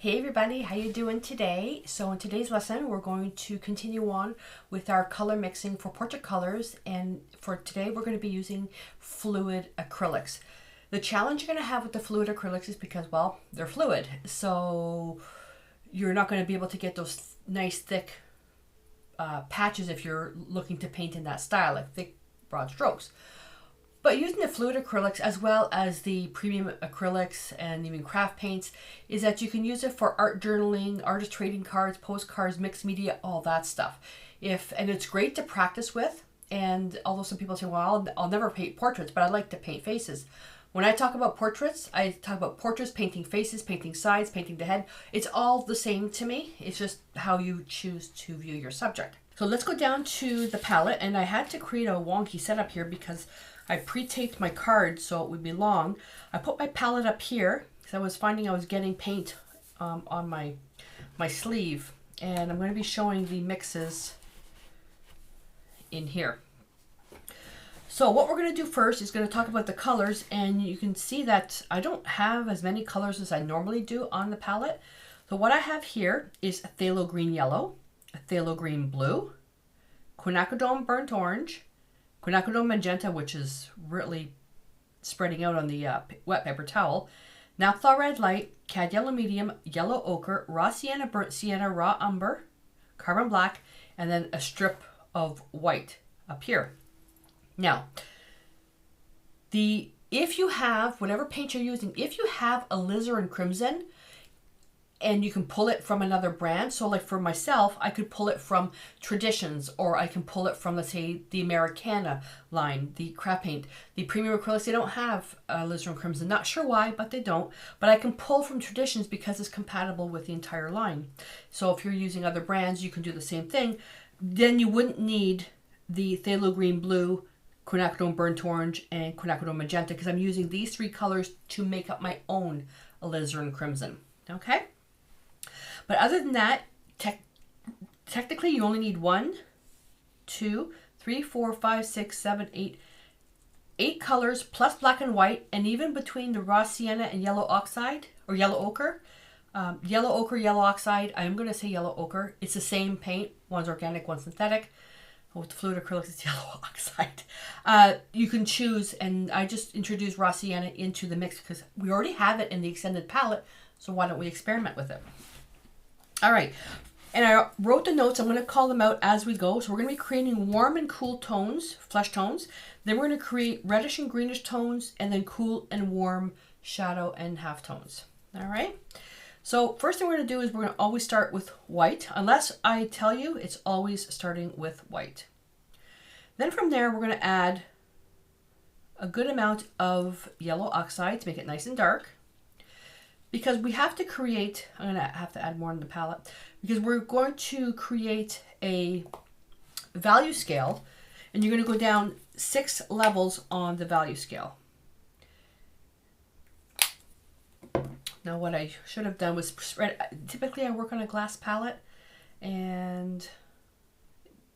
Hey everybody, how you doing today? So in today's lesson, we're going to continue on with our color mixing for portrait colors, and for today we're going to be using fluid acrylics. The challenge you're going to have with the fluid acrylics is because, well, they're fluid, so you're not going to be able to get those nice thick patches if you're looking to paint in that style, like thick broad strokes. But using the fluid acrylics as well as the premium acrylics and even craft paints is that you can use it for art journaling, artist trading cards, postcards, mixed media, all that stuff. And it's great to practice with. And although some people say, well, I'll never paint portraits, but I like to paint faces. When I talk about portraits, I talk about portraits, painting faces, painting sides, painting the head. It's all the same to me. It's just how you choose to view your subject. So let's go down to the palette, and I had to create a wonky setup here because I pre-taped my card so it would be long. I put my palette up here because I was finding I was getting paint on my sleeve, and I'm going to be showing the mixes in here. So what we're going to do first is going to talk about the colors, and you can see that I don't have as many colors as I normally do on the palette. So what I have here is a phthalo green yellow, a phthalo green blue, quinacridone burnt orange, quinacridone magenta, which is really spreading out on the wet paper towel, naphtha red light, cad yellow medium, yellow ochre, raw sienna, burnt sienna, raw umber, carbon black, and then a strip of white up here. Now, if you have, whatever paint you're using, if you have Alizarin crimson, and you can pull it from another brand. So like for myself, I could pull it from Traditions, or I can pull it from, let's say, the Americana line, the craft paint. The premium acrylics, they don't have alizarin crimson. Not sure why, but they don't. But I can pull from Traditions because it's compatible with the entire line. So if you're using other brands, you can do the same thing. Then you wouldn't need the phthalo green blue, quinacridone burnt orange, and quinacridone magenta, because I'm using these three colors to make up my own alizarin crimson. Okay? But other than that, technically you only need 1, 2, 3, 4, 5, 6, 7, 8 colors plus black and white, and even between the raw sienna and yellow oxide or yellow ochre, yellow oxide. I am going to say yellow ochre. It's the same paint. One's organic, one's synthetic. With the fluid acrylics, it's yellow oxide. You can choose, and I just introduced raw sienna into the mix because we already have it in the extended palette, so why don't we experiment with it? All right, and I wrote the notes. I'm going to call them out as we go. So we're going to be creating warm and cool tones, flesh tones. Then we're going to create reddish and greenish tones, and then cool and warm shadow and half tones. All right. So first thing we're going to do is we're going to always start with white. Unless I tell you, it's always starting with white. Then from there, we're going to add a good amount of yellow oxide to make it nice and dark. Because we have to create, I'm going to have to add more on the palette, because we're going to create a value scale, and you're going to go down 6 levels on the value scale. Now what I should have done was spread, typically I work on a glass palette, and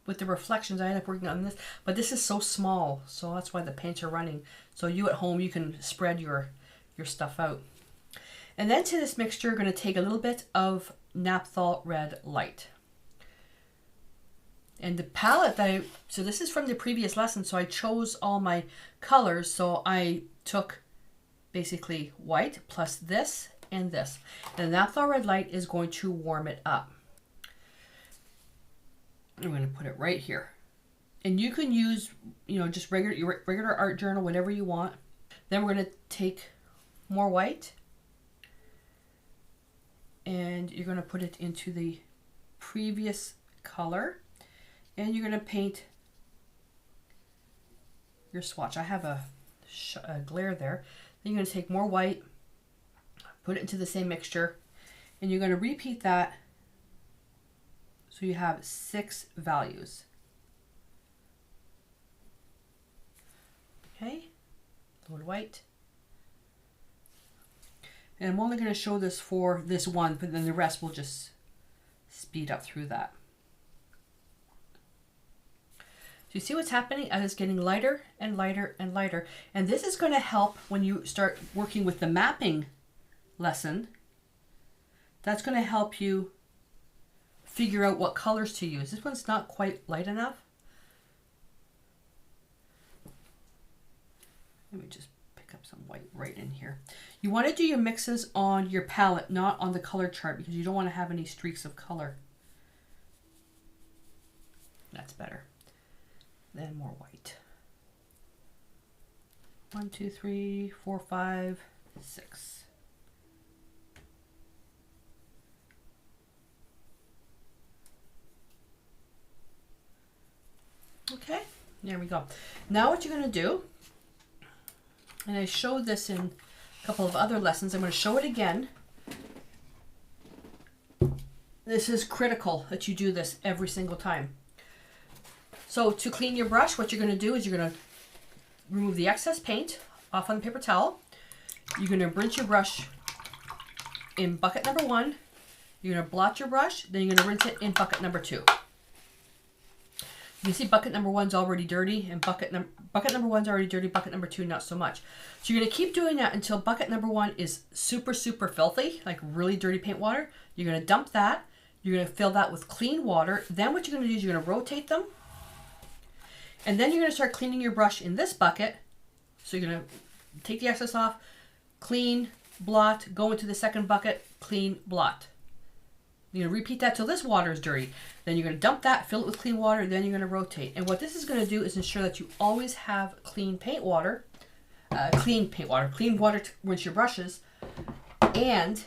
with the reflections I end up working on this, but this is so small, so that's why the paints are running. So you at home, you can spread your stuff out. And then to this mixture, we're going to take a little bit of naphtha red light. And the palette so this is from the previous lesson, so I chose all my colors. So I took basically white plus this and this. And the naphtha red light is going to warm it up. I'm going to put it right here. And you can use, just your regular art journal, whatever you want. Then we're going to take more white, and you're going to put it into the previous color, and you're going to paint your swatch. I have a glare there. Then you're going to take more white, put it into the same mixture, and you're going to repeat that so you have 6 values. Okay, fluid white. And I'm only going to show this for this one, but then the rest will just speed up through that. So you see what's happening as it's getting lighter and lighter and lighter. And this is going to help when you start working with the mapping lesson That's going to help you figure out what colors to use. This one's not quite light enough. Let me just pick up some white right in here. You want to do your mixes on your palette, not on the color chart, because you don't want to have any streaks of color. That's better. Then more white. 1, 2, 3, 4, 5, 6. Okay, there we go. Now what you're going to do, and I showed this in a couple of other lessons, I'm going to show it again. This is critical that you do this every single time. So to clean your brush, what you're going to do is you're going to remove the excess paint off on the paper towel. You're going to rinse your brush in bucket number 1. You're going to blot your brush, then you're going to rinse it in bucket number 2. You see bucket number 1's already dirty, and bucket number 1's already dirty, bucket number 2 not so much. So you're going to keep doing that until bucket number 1 is super, super filthy, like really dirty paint water. You're going to dump that. You're going to fill that with clean water. Then what you're going to do is you're going to rotate them. And then you're going to start cleaning your brush in this bucket. So you're going to take the excess off, clean, blot, go into the second bucket, clean, blot. You're going to repeat that till this water is dirty. Then you're going to dump that, fill it with clean water, then you're going to rotate. And what this is going to do is ensure that you always have clean water to rinse your brushes, and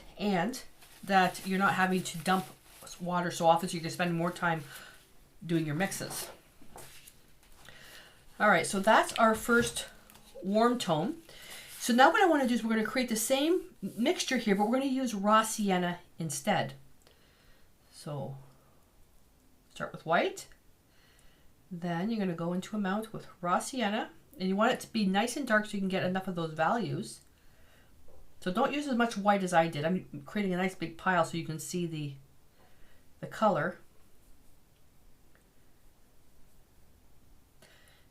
that you're not having to dump water so often, so you can spend more time doing your mixes. All right, so that's our first warm tone. So now what I want to do is we're going to create the same mixture here, but we're going to use raw sienna instead. So start with white, then you're going to go into a mount with raw sienna, and you want it to be nice and dark so you can get enough of those values. So don't use as much white as I did. I'm creating a nice big pile so you can see the color.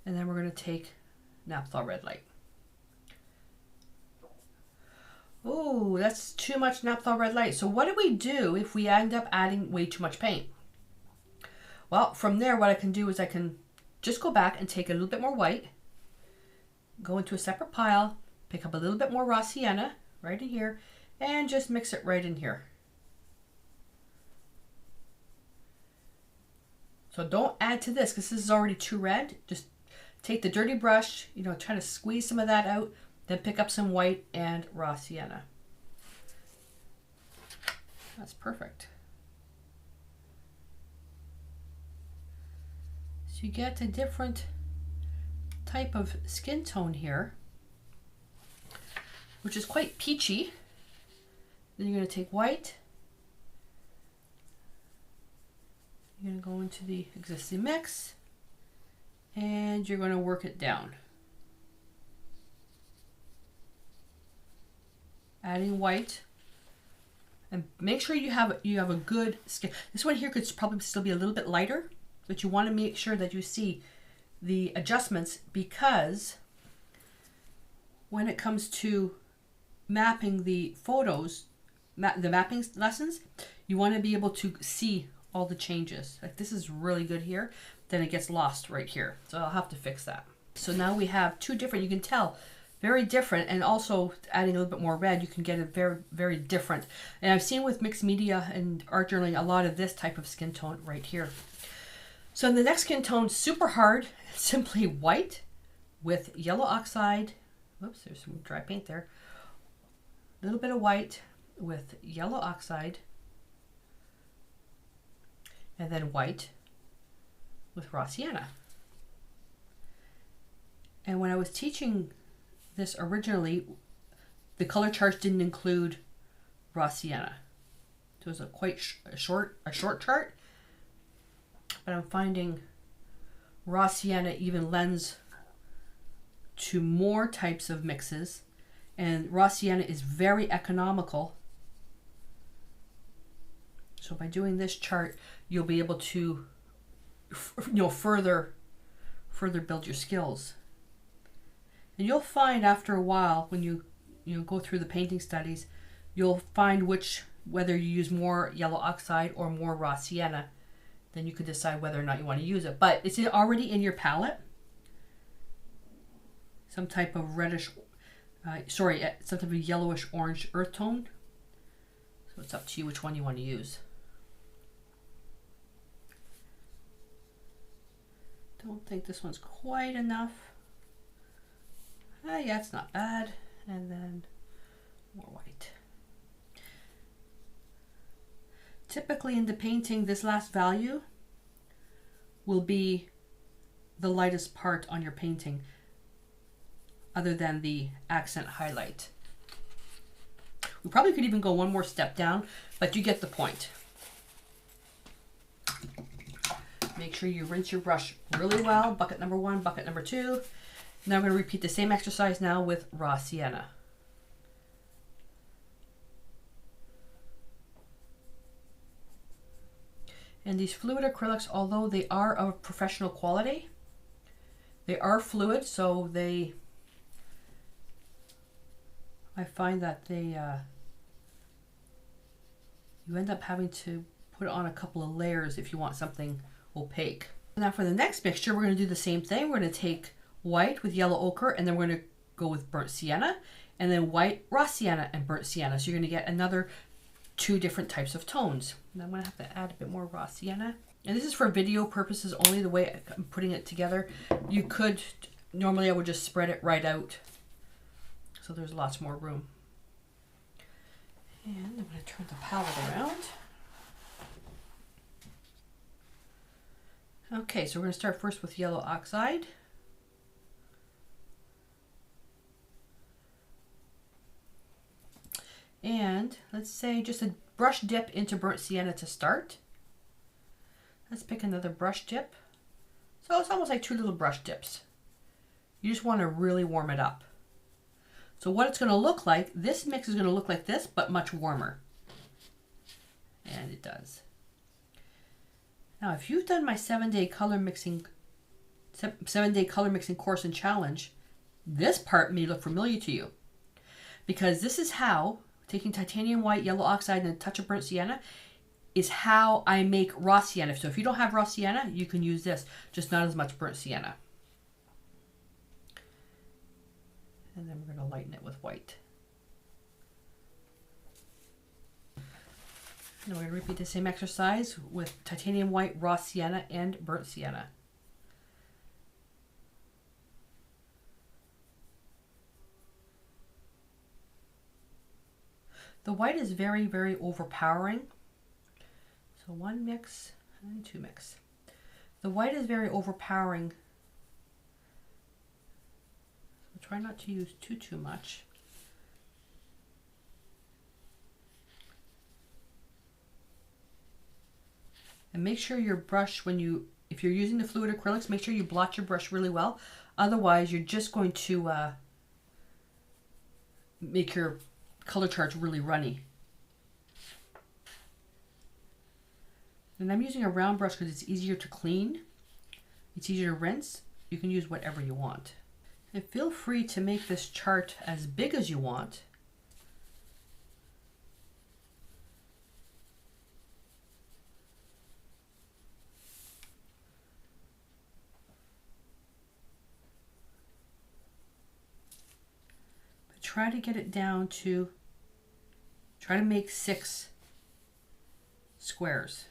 And then we're going to take naphtha red light. Oh, that's too much naphtha red light. So what do we do if we end up adding way too much paint? Well, from there, what I can do is I can just go back and take a little bit more white, go into a separate pile, pick up a little bit more raw sienna right in here, and just mix it right in here. So don't add to this because this is already too red. Just take the dirty brush, try to squeeze some of that out, then pick up some white and raw sienna. That's perfect. So you get a different type of skin tone here, which is quite peachy. Then you're going to take white. You're going to go into the existing mix, and you're going to work it down. Adding white, and make sure you have a good skin. This one here could probably still be a little bit lighter, but you want to make sure that you see the adjustments, because when it comes to mapping the photos, the mapping lessons, you want to be able to see all the changes. Like this is really good here, then it gets lost right here. So I'll have to fix that. So now we have two different, you can tell, very different, and also adding a little bit more red, you can get a very, very different. And I've seen with mixed media and art journaling a lot of this type of skin tone right here. So the next skin tone, super hard, simply white with yellow oxide. Whoops, there's some dry paint there. A little bit of white with yellow oxide, and then white with raw sienna. And when I was teaching this originally, the color charts didn't include raw sienna. So it was a short chart, but I'm finding raw sienna even lends to more types of mixes, and raw sienna is very economical. So by doing this chart, you'll be able to further build your skills. And you'll find after a while, when you go through the painting studies, you'll find which whether you use more yellow oxide or more raw sienna, then you could decide whether or not you want to use it. But it's already in your palette. Some type of reddish, some type of yellowish orange earth tone. So it's up to you which one you want to use. Don't think this one's quite enough. Yeah, it's not bad. And then more white. Typically in the painting, this last value will be the lightest part on your painting, other than the accent highlight. We probably could even go one more step down, but you get the point. Make sure you rinse your brush really well. Bucket number 1, bucket number 2. Now I'm going to repeat the same exercise now with raw sienna. And these fluid acrylics, although they are of professional quality, they are fluid, so I find that you end up having to put on a couple of layers if you want something opaque. Now for the next mixture, we're going to do the same thing. We're going to take white with yellow ochre, and then we're going to go with burnt sienna, and then white, raw sienna, and burnt sienna. So you're going to get another 2 different types of tones. And I'm going to have to add a bit more raw sienna. And this is for video purposes only, the way I'm putting it together. You could, normally I would just spread it right out, so there's lots more room. And I'm going to turn the palette around. Okay, so we're going to start first with yellow oxide. And let's say just a brush dip into burnt sienna to start. Let's pick another brush dip. So it's almost like 2 little brush dips. You just want to really warm it up. So what it's going to look like, this mix is going to look like this, but much warmer. And it does. Now, if you've done my 7-day color mixing course and challenge, this part may look familiar to you, because this is how, taking titanium white, yellow oxide, and a touch of burnt sienna, is how I make raw sienna. So if you don't have raw sienna, you can use this, just not as much burnt sienna. And then we're going to lighten it with white. And we're going to repeat the same exercise with titanium white, raw sienna, and burnt sienna. The white is very, very overpowering. So 1 mix and 2 mix. The white is very overpowering. So try not to use too much. And make sure your brush, if you're using the fluid acrylics, make sure you blot your brush really well. Otherwise, you're just going to make your color charts really runny. And I'm using a round brush because it's easier to clean. It's easier to rinse. You can use whatever you want. And feel free to make this chart as big as you want. But try to get it down to, try to make 6 squares.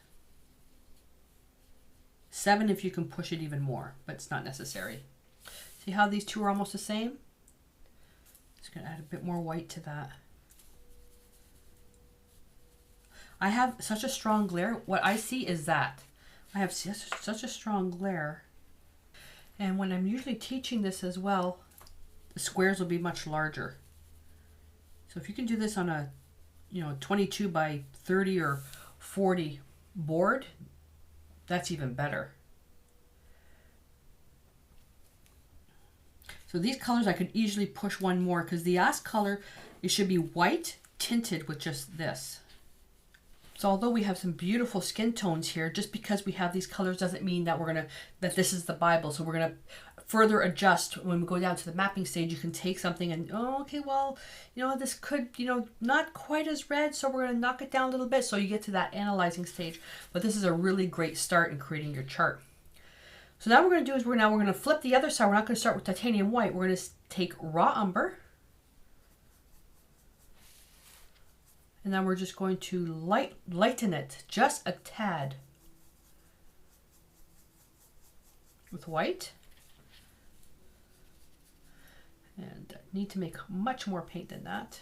7 if you can push it even more, but it's not necessary. See how these 2 are almost the same? Just going to add a bit more white to that. I have such a strong glare. What I see is that. I have such a strong glare. And when I'm usually teaching this as well, the squares will be much larger. So if you can do this on a 22 by 30 or 40 board, that's even better. So these colors I could easily push 1 more, because the last color, it should be white tinted with just this. So although we have some beautiful skin tones here, just because we have these colors doesn't mean that that this is the Bible. So we're gonna further adjust when we go down to the mapping stage. You can take something and, oh, okay, well, this could, not quite as red, so we're gonna knock it down a little bit. So you get to that analyzing stage. But this is a really great start in creating your chart. So now what we're gonna do is we're gonna flip the other side. We're not gonna start with titanium white. We're gonna take raw umber. And then we're just going to lighten it just a tad with white. And I need to make much more paint than that.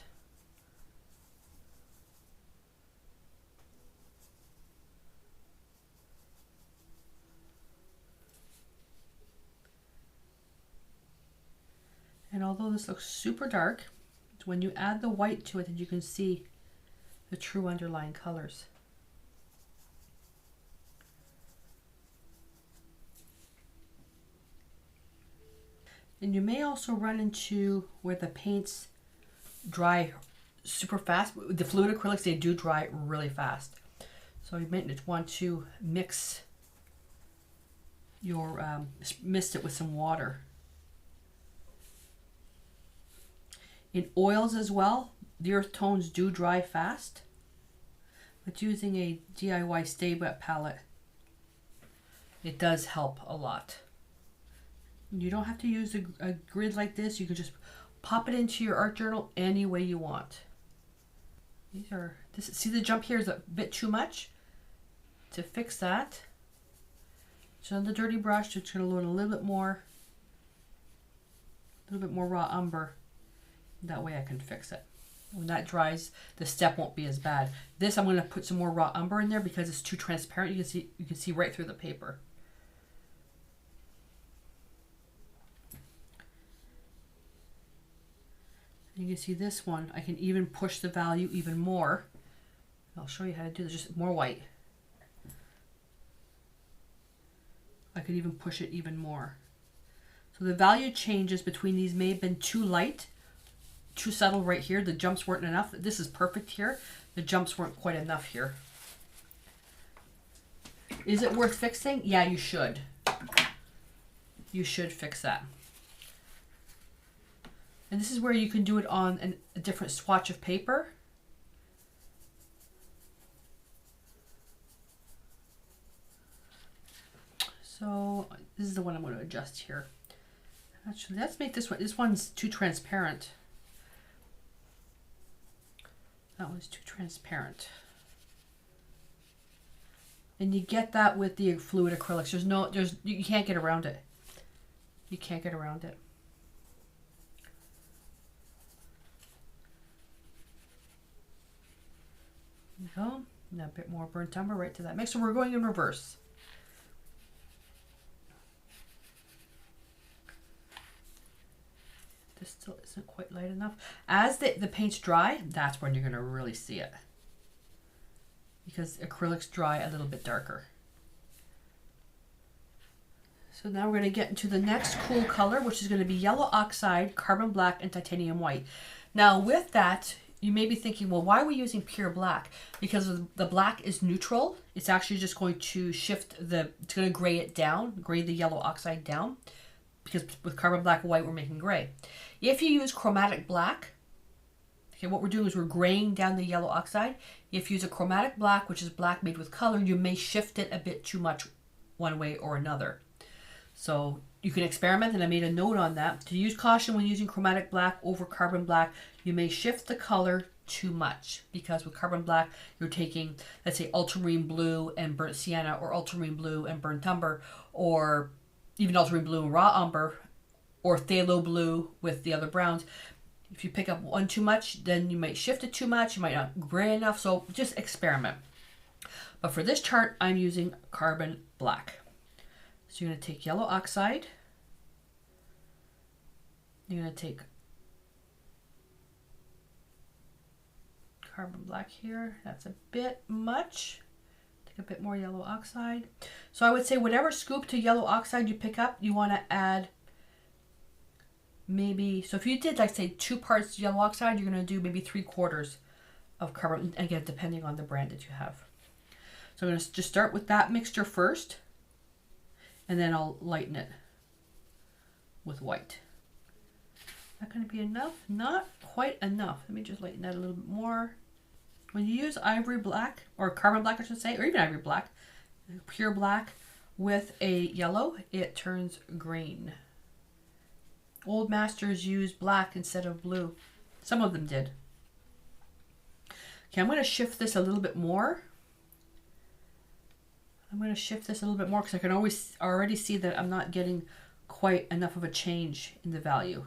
And although this looks super dark, when you add the white to it, then you can see the true underlying colors. And you may also run into where the paints dry super fast. The fluid acrylics, they do dry really fast. So you might want to mix your, mist it with some water. In oils as well, the earth tones do dry fast, but using a DIY Stay Wet palette, it does help a lot. You don't have to use a grid like this. You can just pop it into your art journal any way you want. See, the jump here is a bit too much. To fix that, so on the dirty brush, just going to load a little bit more raw umber. That way I can fix it. When that dries, the step won't be as bad. This, I'm going to put some more raw umber in there because it's too transparent. You can see right through the paper. And you can see this one, I can even push the value even more. I'll show you how to do this, just more white. I could even push it even more. So the value changes between these may have been too light, too subtle right here. The jumps weren't enough. This is perfect here. The jumps weren't quite enough here. Is it worth fixing? Yeah, you should. You should fix that. And this is where you can do it on a different swatch of paper. So this is the one I'm going to adjust here. Actually, let's make this one. This one's too transparent. That one's too transparent. And you get that with the fluid acrylics. You can't get around it. You can't get around it. There you go. And a bit more burnt umber right to that mix. So we're going in reverse. This still isn't quite light enough. As the paint's dry, that's when you're going to really see it. Because acrylics dry a little bit darker. So now we're going to get into the next cool color, which is going to be yellow oxide, carbon black, and titanium white. Now with that, you may be thinking, well, why are we using pure black? Because the black is neutral. It's actually just going to shift it's going to gray it down, gray the yellow oxide down. Because with carbon black and white, we're making gray. If you use chromatic black, okay, what we're doing is we're graying down the yellow oxide. If you use a chromatic black, which is black made with color, you may shift it a bit too much one way or another. So you can experiment, and I made a note on that. To use caution when using chromatic black over carbon black, you may shift the color too much, because with carbon black, you're taking, let's say, ultramarine blue and burnt sienna, or ultramarine blue and burnt umber, or even ultramarine blue and raw umber, or phthalo blue with the other browns. If you pick up one too much, then you might shift it too much. You might not gray enough. So just experiment. But for this chart, I'm using carbon black. So you're going to take yellow oxide. You're going to take carbon black here. That's a bit much. Take a bit more yellow oxide. So I would say whatever scoop to yellow oxide you pick up, you want to add maybe, so if you did like say 2 parts yellow oxide, you're going to do maybe 3/4 of carbon, again, depending on the brand that you have. So I'm going to just start with that mixture first, and then I'll lighten it with white. Is that going to be enough? Not quite enough. Let me just lighten that a little bit more. When you use ivory black, or carbon black I should say, or even ivory black, pure black with a yellow, it turns green. Old masters use black instead of blue. Some of them did. Okay, I'm going to shift this a little bit more. I'm going to shift this a little bit more because I can already see that I'm not getting quite enough of a change in the value,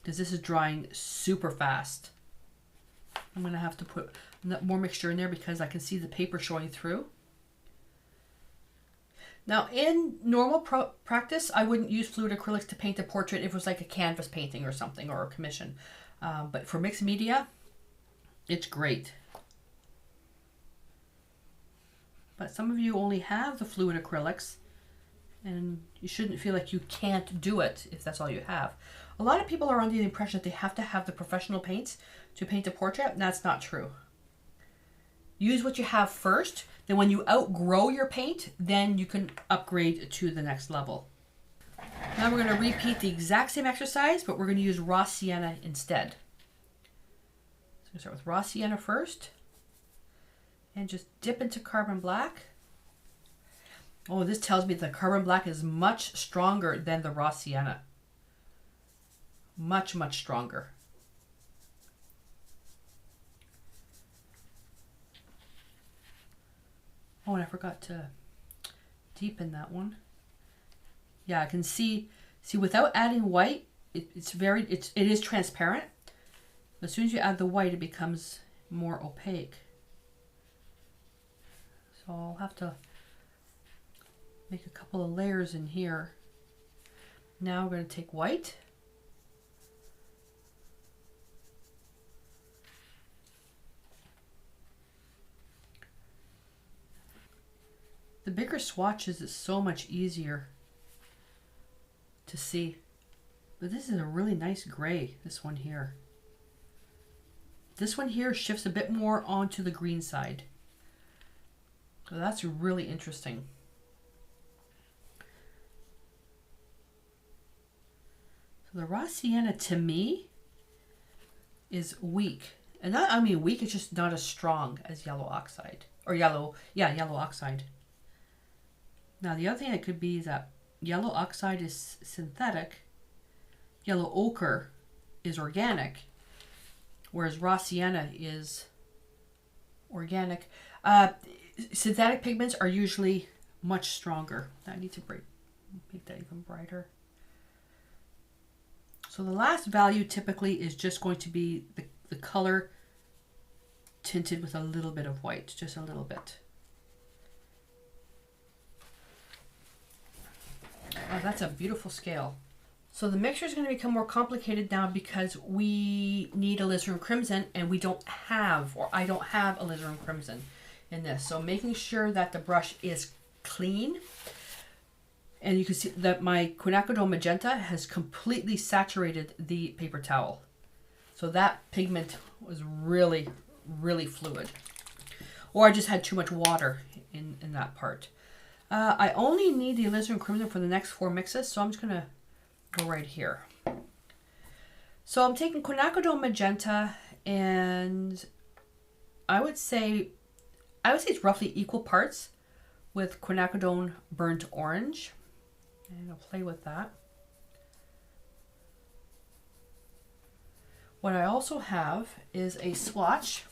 because this is drying super fast. I'm going to have to put more mixture in there because I can see the paper showing through. Now, in normal practice, I wouldn't use fluid acrylics to paint a portrait if it was like a canvas painting or something, or a commission. But for mixed media, it's great. But some of you only have the fluid acrylics, and you shouldn't feel like you can't do it if that's all you have. A lot of people are under the impression that they have to have the professional paints to paint a portrait, and that's not true. Use what you have first. Then when you outgrow your paint, then you can upgrade to the next level. Now we're going to repeat the exact same exercise, but we're going to use raw sienna instead. So I'm going to start with raw sienna first. And just dip into carbon black. Oh, this tells me the carbon black is much stronger than the raw sienna. Much, much stronger. Oh, and I forgot to deepen that one. Yeah, I can see without adding white, it is transparent. As soon as you add the white, it becomes more opaque. So I'll have to make a couple of layers in here. Now we're going to take white. The bigger swatches is so much easier to see. But this is a really nice gray, this one here. This one here shifts a bit more onto the green side. So that's really interesting. So the raw sienna to me is weak. And not, I mean weak, it's just not as strong as yellow oxide. Or yellow oxide. Now the other thing it could be is that yellow oxide is synthetic, yellow ochre is organic, whereas raw sienna is organic. Synthetic pigments are usually much stronger. I need to make that even brighter. So the last value typically is just going to be the color tinted with a little bit of white, just a little bit. Oh, that's a beautiful scale. So the mixture is going to become more complicated now because we need alizarin crimson, and we don't have, or I don't have alizarin crimson in this. So making sure that the brush is clean. And you can see that my quinacridone magenta has completely saturated the paper towel. So that pigment was really, really fluid. Or I just had too much water in that part. I only need the alizarin crimson for the next 4 mixes, so I'm just going to go right here. So I'm taking quinacridone magenta, and I would say it's roughly equal parts with quinacridone burnt orange. And I'll play with that. What I also have is a swatch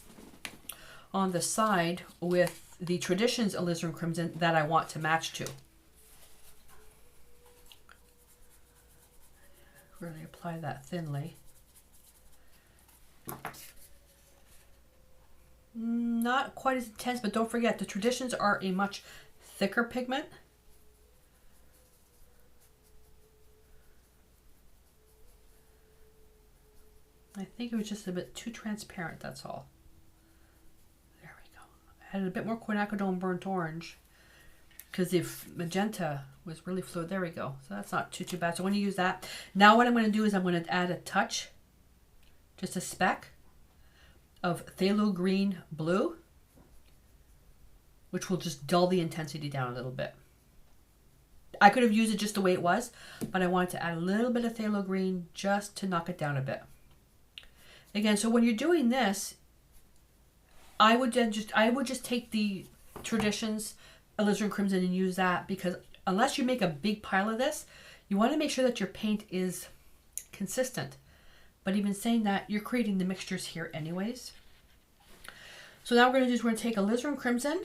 on the side with the Traditions alizarin crimson that I want to match to. Really apply that thinly. Not quite as intense, but don't forget the Traditions are a much thicker pigment. I think it was just a bit too transparent, that's all. There we go. I added a bit more quinacridone burnt orange because the magenta was really fluid. There we go. So that's not too bad. So when you use that, now what I'm going to do is I'm going to add a touch, just a speck of phthalo green blue, which will just dull the intensity down a little bit. I could have used it just the way it was, but I wanted to add a little bit of phthalo green just to knock it down a bit. Again, so when you're doing this, I would just take the Traditions Alizarin Crimson and use that, because unless you make a big pile of this, you want to make sure that your paint is consistent. But even saying that, you're creating the mixtures here anyways. So now we're going to take Alizarin Crimson,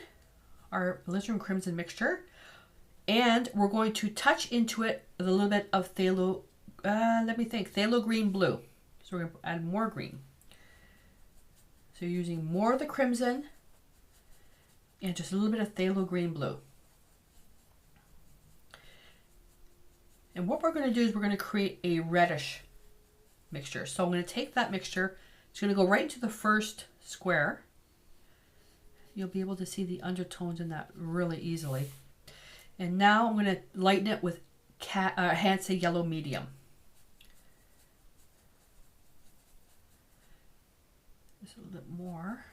our Alizarin Crimson mixture, and we're going to touch into it a little bit of phthalo, phthalo green blue. So we're going to add more green. So you're using more of the crimson and just a little bit of phthalo green blue. And what we're going to do is we're going to create a reddish mixture. So I'm going to take that mixture, it's going to go right into the first square. You'll be able to see the undertones in that really easily. And now I'm going to lighten it with Hansa Yellow Medium. Just a little bit more.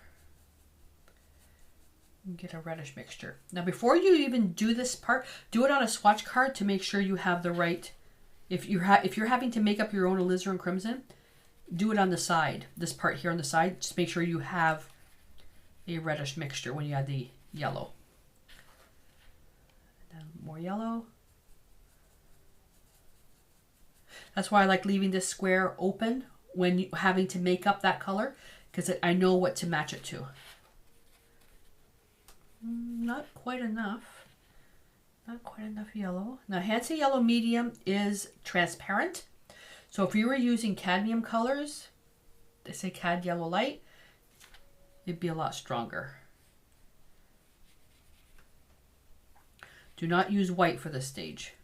And get a reddish mixture. Now before you even do this part, do it on a swatch card to make sure you have the right. If you're having to make up your own alizarin crimson, do it on the side. This part here on the side, just make sure you have a reddish mixture when you add the yellow. And then more yellow. That's why I like leaving this square open when you having to make up that color, because I know what to match it to. Not quite enough. Not quite enough yellow. Now Hansa Yellow Medium is transparent. So if you were using cadmium colors, they say Cad Yellow Light, it'd be a lot stronger. Do not use white for this stage.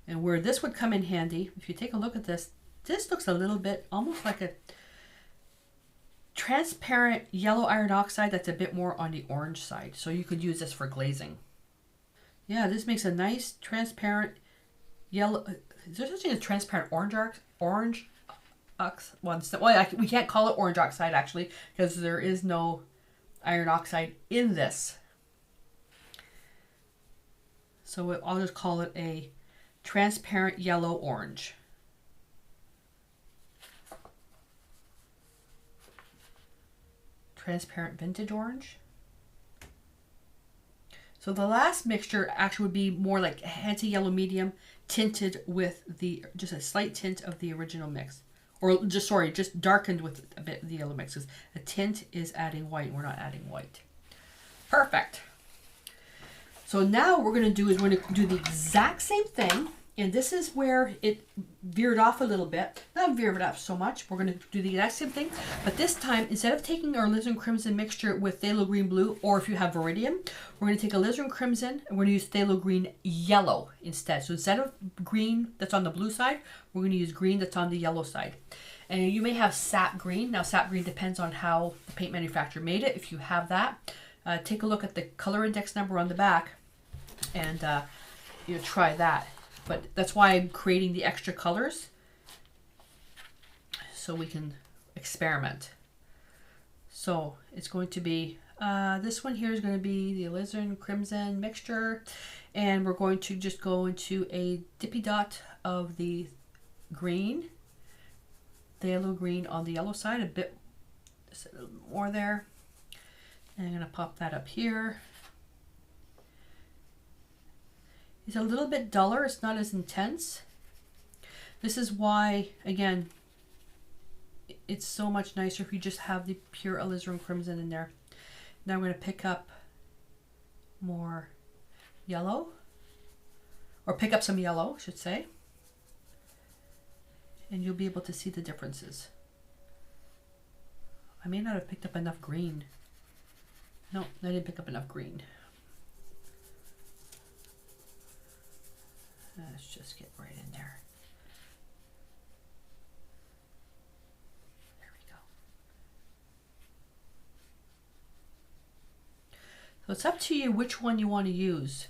And where this would come in handy, if you take a look at this, this looks a little bit almost like a transparent yellow iron oxide that's a bit more on the orange side. So you could use this for glazing. Yeah, this makes a nice transparent yellow. Is there such thing as transparent orange oxide? Well, we can't call it orange oxide actually, because there is no iron oxide in this. So I'll just call it a transparent yellow orange. Transparent vintage orange. So the last mixture actually would be more like Hansa Yellow Medium tinted with just a slight tint of the original mix. Or just darkened with a bit of the yellow mix, because a tint is adding white, we're not adding white. Perfect. So now what we're going to do is we're going to do the exact same thing, and this is where it veered off a little bit. Not veered off so much. We're going to do the exact same thing, but this time, instead of taking our alizarin crimson mixture with phthalo green blue, or if you have Viridian, we're going to take alizarin crimson and we're going to use phthalo green yellow instead. So instead of green that's on the blue side, we're going to use green that's on the yellow side. And you may have sap green. Now sap green depends on how the paint manufacturer made it. If you have that, take a look at the color index number on the back and try that. But that's why I'm creating the extra colors, so we can experiment. So it's going to be, this one here is going to be the alizarin crimson mixture, and we're going to just go into a dippy dot of the green, phthalo green on the yellow side, a bit more there. And I'm going to pop that up here. It's a little bit duller, it's not as intense. This is why, again, it's so much nicer if you just have the pure alizarin crimson in there. Now I'm going to pick up more yellow, or pick up some yellow, I should say, and you'll be able to see the differences. I may not have picked up enough green. No, I didn't pick up enough green. Let's just get right in there. There we go. So it's up to you which one you want to use,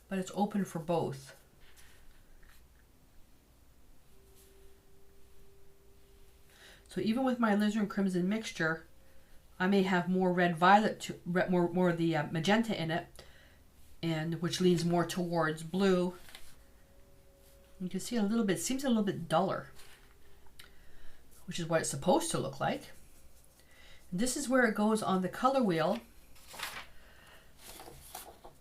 but it's open for both. So even with my alizarin crimson mixture, I may have more red violet, more of the magenta in it, and which leans more towards blue. You can see a little bit, seems a little bit duller, which is what it's supposed to look like. And this is where it goes on the color wheel.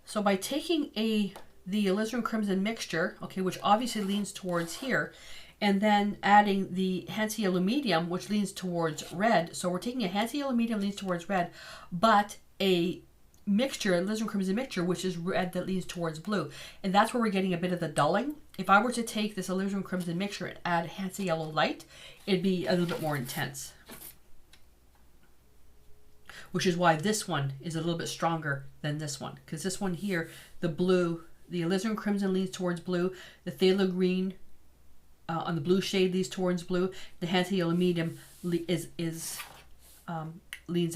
So by taking the alizarin crimson mixture, okay, which obviously leans towards here, and then adding the Hansa yellow medium, which leans towards red. So we're taking a Hansa yellow medium leans towards red, but a mixture, a alizarin crimson mixture, which is red that leans towards blue. And that's where we're getting a bit of the dulling. If I were to take this alizarin crimson mixture and add Hansa yellow light, it'd be a little bit more intense. Which is why this one is a little bit stronger than this one. Because this one here, the blue, the alizarin crimson leans towards blue, the phthalo green on the blue shade leans towards blue, the Hansa yellow medium leans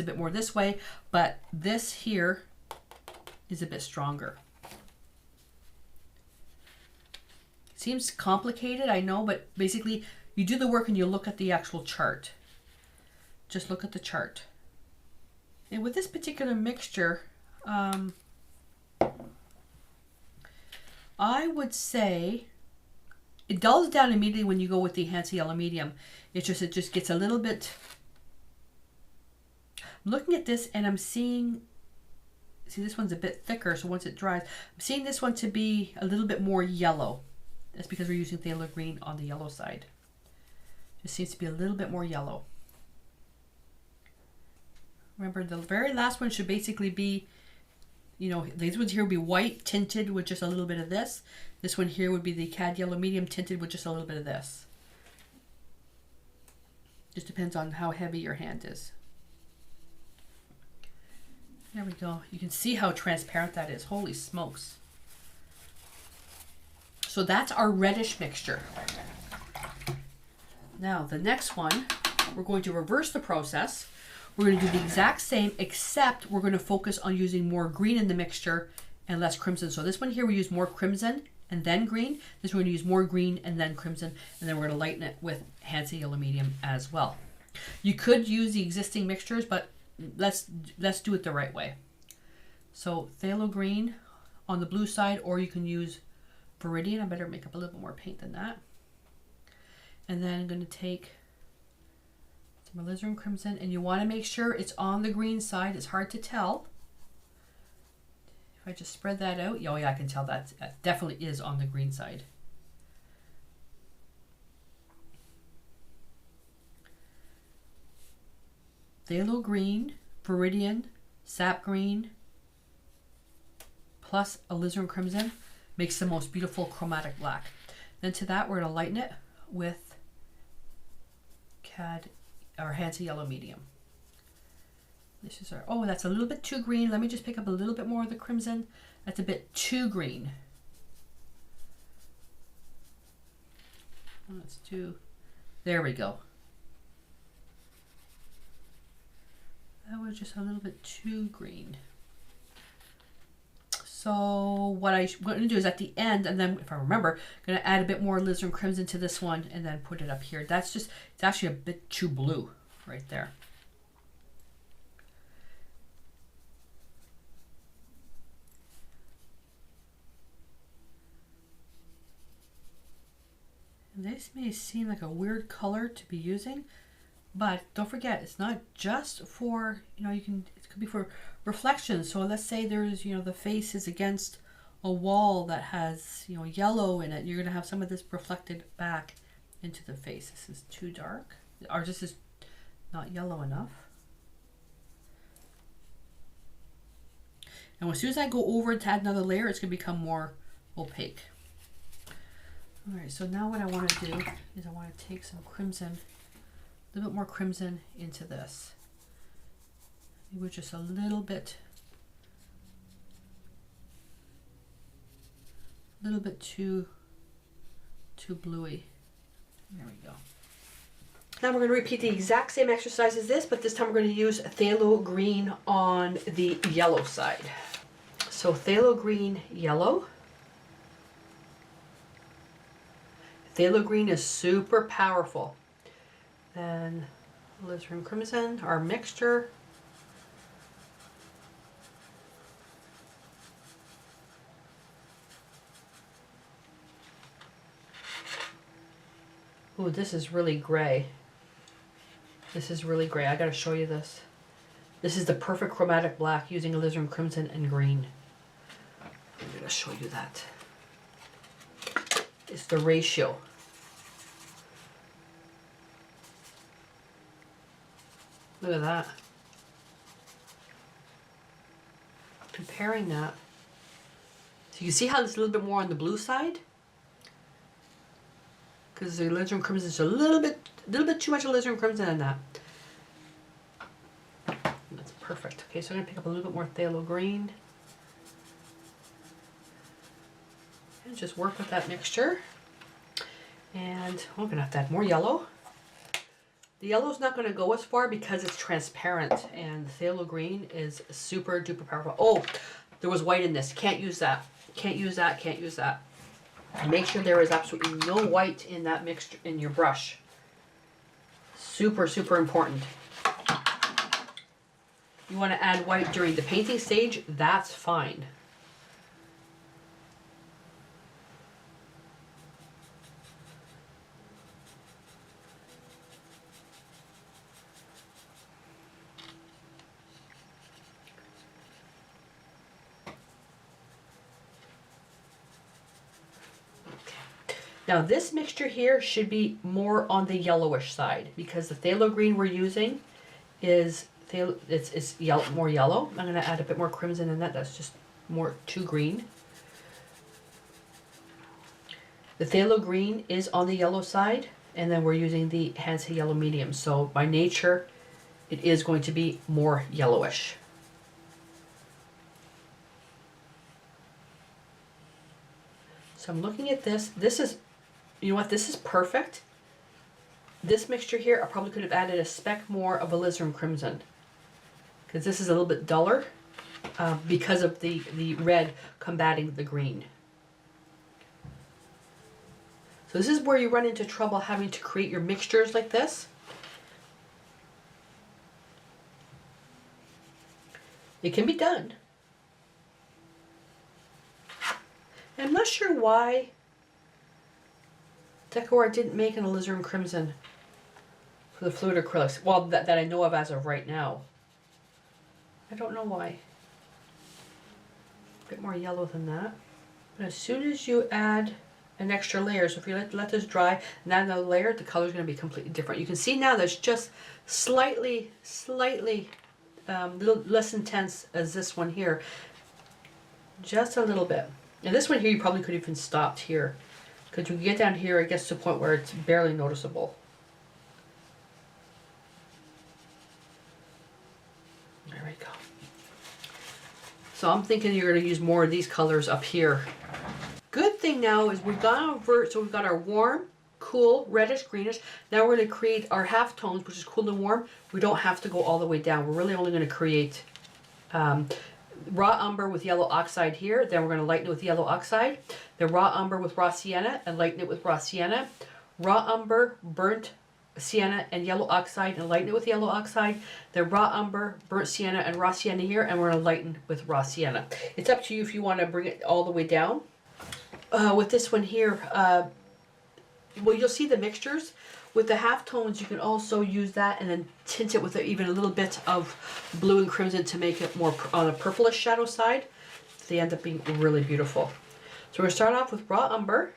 a bit more this way, but this here is a bit stronger. Seems complicated, I know, but basically you do the work and you look at the actual chart. Just look at the chart. And with this particular mixture, I would say it dulls down immediately when you go with the Hansa yellow medium. It just gets a little bit. I'm looking at this and I'm seeing, see this one's a bit thicker, so once it dries, I'm seeing this one to be a little bit more yellow. That's because we're using phthalo green on the yellow side. Just seems to be a little bit more yellow. Remember, the very last one should basically be, you know, these ones here would be white tinted with just a little bit of this. This one here would be the cad yellow medium tinted with just a little bit of this. Just depends on how heavy your hand is. There we go. You can see how transparent that is. Holy smokes. So that's our reddish mixture. Now the next one, we're going to reverse the process. We're going to do the exact same, except we're going to focus on using more green in the mixture and less crimson. So this one here, we use more crimson and then green. This one we're going to use more green and then crimson. And then we're going to lighten it with Hansa yellow medium as well. You could use the existing mixtures, but let's do it the right way. So phthalo green on the blue side, or you can use Viridian. I better make up a little bit more paint than that. And then I'm going to take some alizarin crimson, and you want to make sure it's on the green side. It's hard to tell. If I just spread that out, oh yeah, I can tell that definitely is on the green side. Phthalo green, Viridian, sap green, plus alizarin crimson makes the most beautiful chromatic black. Then to that, we're going to lighten it with cad or Hansa yellow medium. This is our, oh, that's a little bit too green. Let me just pick up a little bit more of the crimson. That's a bit too green. Let's do, there we go. That was just a little bit too green. So what I'm going to do is at the end, and then if I remember, I'm going to add a bit more alizarin crimson to this one and then put it up here. That's just, it's actually a bit too blue right there. And this may seem like a weird color to be using, but don't forget, it's not just for, you know, it could be for reflection. So let's say there's, you know, the face is against a wall that has, you know, yellow in it. You're going to have some of this reflected back into the face. This is too dark, or this is not yellow enough. And as soon as I go over to add another layer, it's going to become more opaque. All right, so now what I want to do is I want to take some crimson, a little bit more crimson into this. Maybe just a little bit too bluey. There we go. Now we're going to repeat the exact same exercise as this, but this time we're going to use phthalo green on the yellow side. So phthalo green, yellow. Phthalo green is super powerful. Then Alizarin Crimson, our mixture. Ooh, this is really gray. This is really gray. I gotta show you this. This is the perfect chromatic black using alizarin crimson and green. I'm gonna show you that. It's the ratio. Look at that. Comparing that. So you see how it's a little bit more on the blue side? Because the alizarin crimson is a little bit too much alizarin crimson in that. That's perfect. Okay, so I'm gonna pick up a little bit more phthalo green. And just work with that mixture. And I'm gonna have to add more yellow. The yellow's not gonna go as far because it's transparent, and the phthalo green is super duper powerful. Oh, there was white in this. Can't use that. Can't use that, can't use that. And make sure there is absolutely no white in that mixture in your brush. Super, super important. You want to add white during the painting stage, that's fine. Now this mixture here should be more on the yellowish side because the phthalo green we're using is more yellow. I'm going to add a bit more crimson in that. That's just more too green. The phthalo green is on the yellow side, and then we're using the Hansa yellow medium. So by nature, it is going to be more yellowish. So I'm looking at this. This is, you know what, this is perfect. This mixture here, I probably could have added a speck more of alizarin crimson because this is a little bit duller because of the red combating the green. So this is where you run into trouble having to create your mixtures like this. It can be done. And I'm not sure why DecoArt didn't make an alizarin crimson for the fluid acrylics. Well, that I know of as of right now. I don't know why. A bit more yellow than that. But as soon as you add an extra layer, so if you let this dry and add another layer, the color is going to be completely different. You can see now that's just slightly little less intense as this one here. Just a little bit. And this one here, you probably could have even stopped here. Because when you get down here, it gets to a point where it's barely noticeable. There we go. So I'm thinking you're going to use more of these colors up here. Good thing now is we've gone over, so we've got our warm, cool, reddish, greenish. Now we're going to create our halftones, which is cool and warm. We don't have to go all the way down. We're really only going to create raw umber with yellow oxide here. Then we're going to lighten it with yellow oxide. Then raw umber with raw sienna and lighten it with raw sienna. Raw umber, burnt sienna and yellow oxide and lighten it with yellow oxide. Then raw umber, burnt sienna and raw sienna here, and we're going to lighten with raw sienna. It's up to you if you want to bring it all the way down. With this one here, well, you'll see the mixtures. With the halftones, you can also use that and then tint it with even a little bit of blue and crimson to make it more on a purplish shadow side. They end up being really beautiful. So we're going to start off with raw umber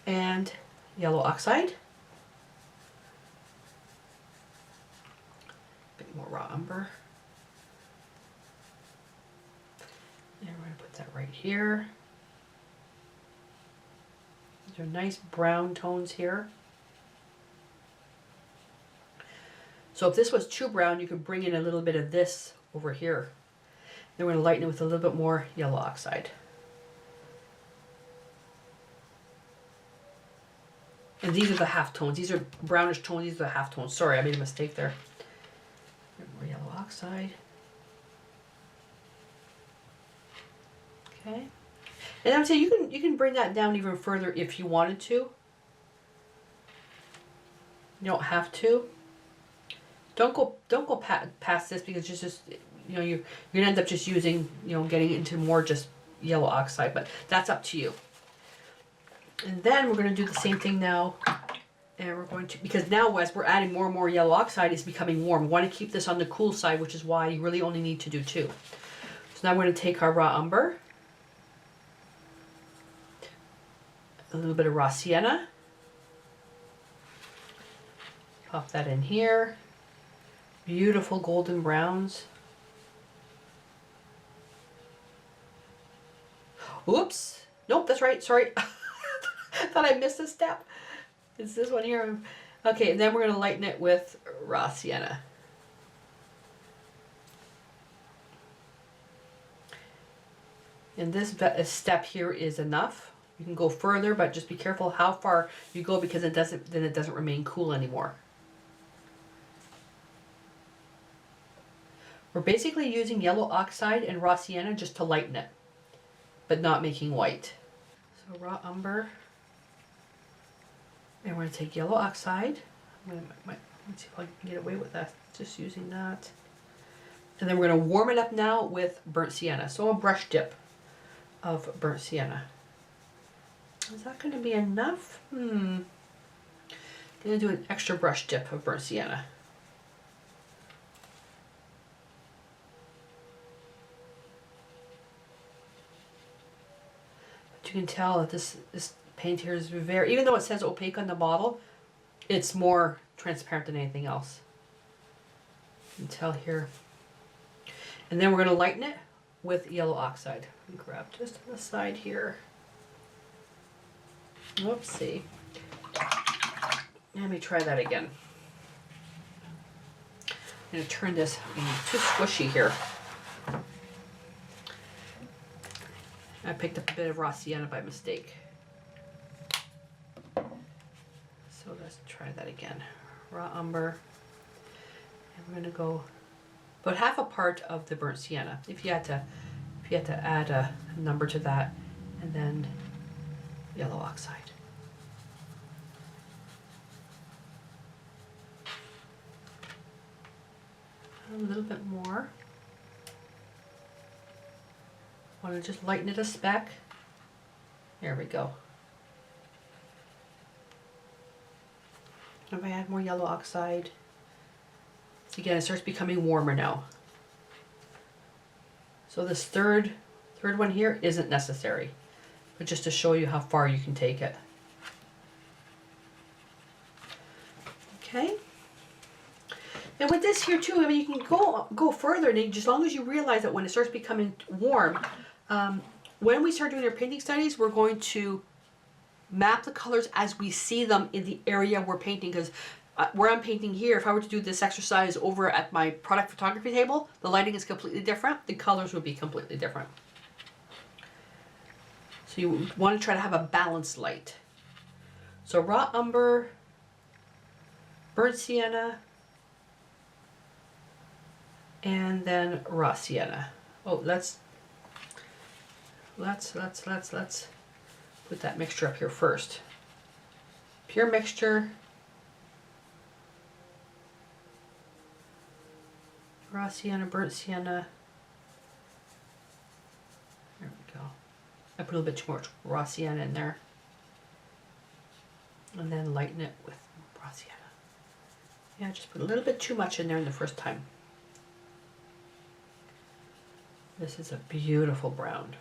and yellow oxide. A bit more raw umber. And we're going to put that right here. These are nice brown tones here. So if this was too brown, you could bring in a little bit of this over here. Then we're going to lighten it with a little bit more yellow oxide. And these are the halftones. These are brownish tones. These are the halftones. Sorry, I made a mistake there. More yellow oxide. Okay. And I would say you can bring that down even further if you wanted to. You don't have to. Don't go past this, because just you know, you're gonna end up just using, you know, getting into more just yellow oxide, but that's up to you. And then we're gonna do the same thing now, and we're going to, because now as we're adding more and more yellow oxide, it's becoming warm. We want to keep this on the cool side, which is why you really only need to do 2. So now we're going to take our raw umber, a little bit of raw sienna, pop that in here. Beautiful golden browns. Oops. Nope, that's right. Sorry. Thought I missed a step. It's this one here. Okay, and then we're going to lighten it with raw sienna. And this step here is enough. You can go further, but just be careful how far you go, because it doesn't remain cool anymore. We're basically using yellow oxide and raw sienna just to lighten it, but not making white. So raw umber, and we're going to take yellow oxide. Let's see if I can get away with that, just using that. And then we're going to warm it up now with burnt sienna. So a brush dip of burnt sienna. Is that going to be enough? I'm going to do an extra brush dip of burnt sienna. But you can tell that this paint here is very, even though it says opaque on the bottle, it's more transparent than anything else. You can tell here. And then we're going to lighten it with yellow oxide. Let me grab just on the side here. Oopsie. Let me try that again. I'm going to turn this, too squishy here. I picked up a bit of raw sienna by mistake. So let's try that again. Raw umber. And we're going to go about half a part of the burnt sienna. If you had to add a number to that, and then yellow oxide. A little bit more. Want to just lighten it a speck. There we go. If I add more yellow oxide, so again, it starts becoming warmer now. So this third one here isn't necessary, but just to show you how far you can take it. Okay. And with this here too, I mean, you can go further, and as long as you realize that when it starts becoming warm, when we start doing our painting studies, we're going to map the colors as we see them in the area we're painting, because where I'm painting here, if I were to do this exercise over at my product photography table, the lighting is completely different. The colors would be completely different. So you want to try to have a balanced light. So raw umber, burnt sienna, and then raw sienna. Oh, let's put that mixture up here first. Pure mixture. Raw sienna, burnt sienna. There we go. I put a little bit too much raw sienna in there. And then lighten it with raw sienna. Yeah, just put a little bit too much in there in the first time. This is a beautiful brown.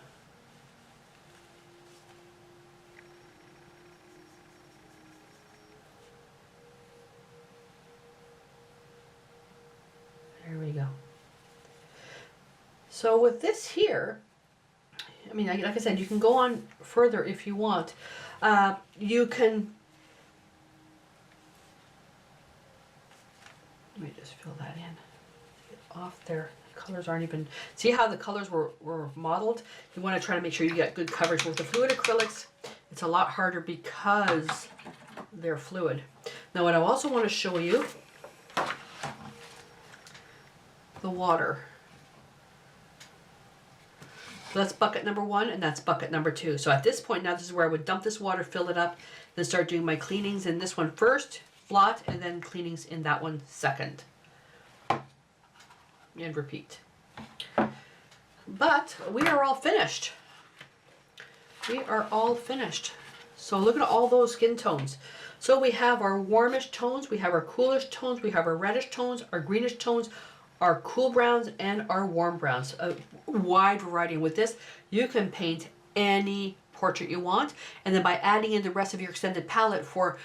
There we go. So with this here, I mean, like I said, you can go on further if you want. You can, let me just fill that in. Get off there. The colors aren't even, see how the colors were modeled? You want to try to make sure you get good coverage. With the fluid acrylics, it's a lot harder because they're fluid. Now what I also want to show you, the water. So that's bucket number 1, and that's bucket number 2. So at this point now, this is where I would dump this water, fill it up, then start doing my cleanings in this one first, blot, and then cleanings in that one second. And repeat. But we are all finished. We are all finished. So look at all those skin tones. So we have our warmish tones, we have our coolish tones, we have our reddish tones, our greenish tones, our cool browns, and our warm browns. A wide variety. With this, you can paint any portrait you want. And then by adding in the rest of your extended palette for,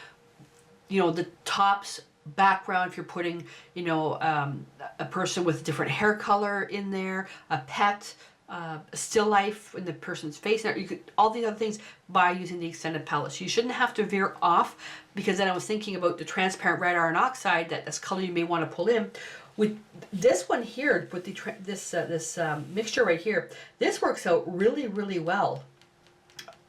you know, the tops, background, if you're putting, you know, a person with a different hair color in there, a pet, still life in the person's face, you could, all these other things by using the extended palette. So you shouldn't have to veer off, because then I was thinking about the transparent red iron oxide, that this color you may want to pull in. With this one here, with the this mixture right here, this works out really, really well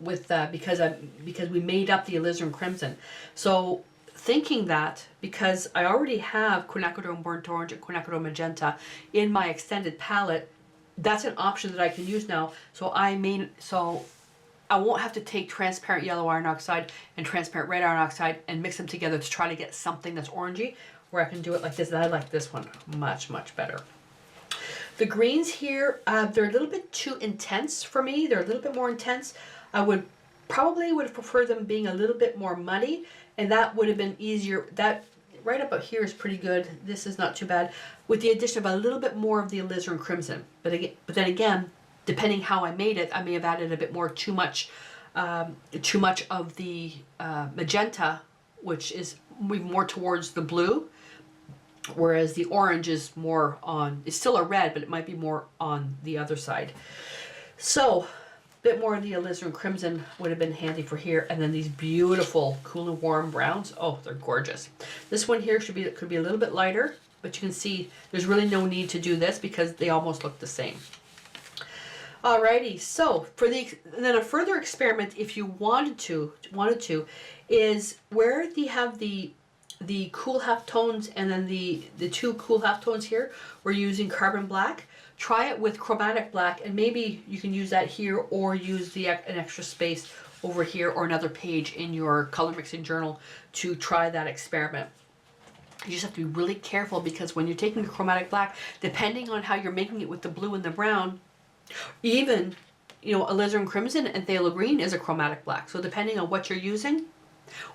with because we made up the alizarin crimson. So thinking that, because I already have quinacridone burnt orange and quinacridone magenta in my extended palette, that's an option that I can use now. So I won't have to take transparent yellow iron oxide and transparent red iron oxide and mix them together to try to get something that's orangey, where I can do it like this. And I like this one much, much better. The greens here, they're a little bit too intense for me. They're a little bit more intense. I probably would have preferred them being a little bit more muddy, and that would have been easier. That right about here is pretty good. This is not too bad, with the addition of a little bit more of the alizarin crimson. But then again, depending how I made it, I may have added a bit more, too much of the magenta, which is moving more towards the blue, whereas the orange is more on, it's still a red, but it might be more on the other side. So a bit more of the alizarin crimson would have been handy for here. And then these beautiful cool and warm browns. Oh, they're gorgeous. This one here could be a little bit lighter, but you can see there's really no need to do this because they almost look the same. Alrighty, so then a further experiment, if you wanted to, is where you have the cool half tones and then the two cool half tones here, we're using carbon black. Try it with chromatic black, and maybe you can use that here, or use an extra space over here or another page in your color mixing journal to try that experiment. You just have to be really careful, because when you're taking the chromatic black, depending on how you're making it with the blue and the brown, even, you know, alizarin crimson and phthalo green is a chromatic black. So depending on what you're using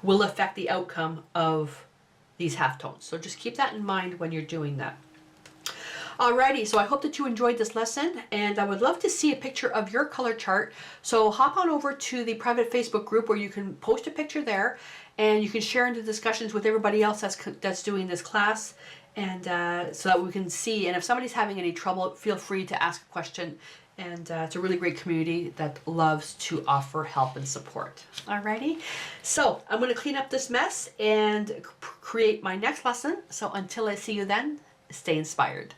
will affect the outcome of these halftones. So just keep that in mind when you're doing that. Alrighty, so I hope that you enjoyed this lesson, and I would love to see a picture of your color chart. So hop on over to the private Facebook group where you can post a picture there, and you can share into discussions with everybody else that's doing this class, and so that we can see. And if somebody's having any trouble, feel free to ask a question. And it's a really great community that loves to offer help and support. Alrighty, so I'm going to clean up this mess and create my next lesson. So until I see you then, stay inspired.